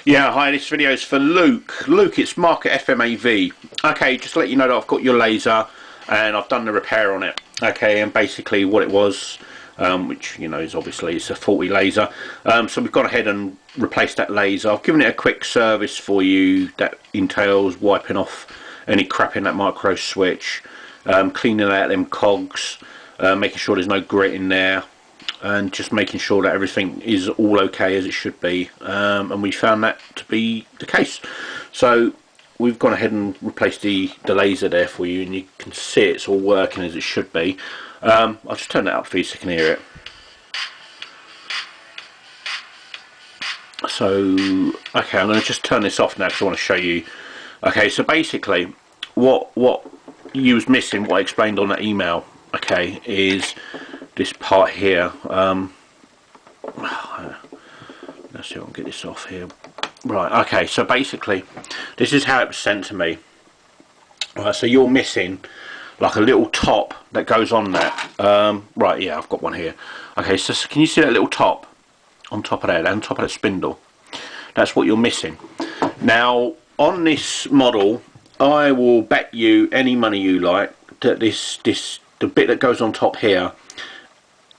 Yeah, hi, this video is for Luke. Luke, it's Mark at FMAV. Okay, just to let you know that I've got your laser and I've done the repair on it. Okay, and basically what it was, which, you know, is obviously it's a faulty laser. So we've gone ahead and replaced that laser. I've given it a quick service for you that entails wiping off any crap in that micro switch, cleaning out them cogs, making sure there's no grit in there, and just making sure that everything is all okay as it should be, and we found that to be the case. So we've gone ahead and replaced the laser there for you, and you can see it's all working as it should be. I'll just turn that up for you so you can hear it. So okay, I'm going to just turn this off now because I want to show you. Okay, so basically what you was missing, what I explained on that email, okay, is this part here. Let's see if I can get this off here. Right, okay, so basically this is how it was sent to me. Right, so you're missing like a little top that goes on that. Right, yeah, I've got one here. Okay, so can you see that little top on top of that, on top of that spindle? That's what you're missing. Now on this model, I will bet you any money you like that the bit that goes on top here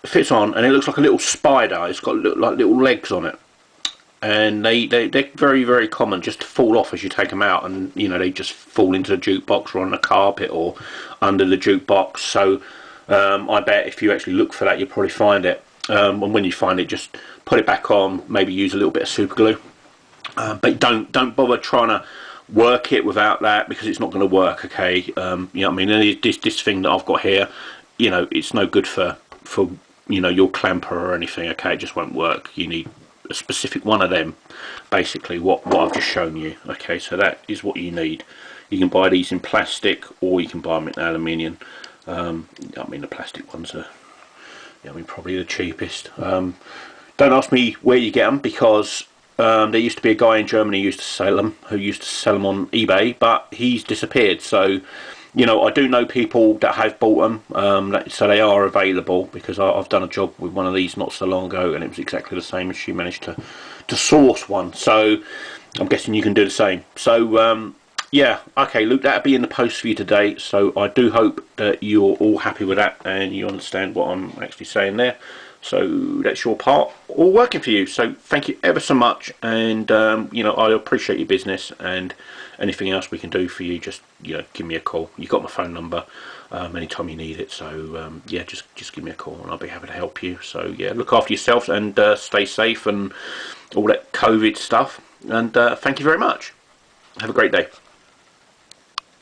fits on, and it looks like a little spider. It's got like little legs on it, and they're very, very common just to fall off as you take them out, and you know, they just fall into the jukebox or on the carpet or under the jukebox. So I bet if you actually look for that, you'll probably find it, and when you find it, just put it back on, maybe use a little bit of super glue, but don't bother trying to work it without that, because it's not going to work. Okay, you know what I mean? And this thing that I've got here, you know, it's no good for you know, your clamper or anything. Okay, it just won't work. You need a specific one of them, basically what I've just shown you. Okay, so that is what you need. You can buy these in plastic, or you can buy them in aluminium. I mean, the plastic ones are, I mean, probably the cheapest. Don't ask me where you get them, because there used to be a guy in Germany who used to sell them, on eBay, but he's disappeared. So you know, I do know people that have bought them, so they are available, because I've done a job with one of these not so long ago, and it was exactly the same, and she managed to source one. So I'm guessing you can do the same. So yeah, okay, Luke, that'll be in the post for you today. So I do hope that you're all happy with that and you understand what I'm actually saying there. So that's your part all working for you. So thank you ever so much, and you know, I appreciate your business, and anything else we can do for you, just, you know, give me a call. You've got my phone number anytime you need it. So yeah, just give me a call and I'll be happy to help you. So yeah, look after yourselves and stay safe and all that COVID stuff, and thank you very much. Have a great day.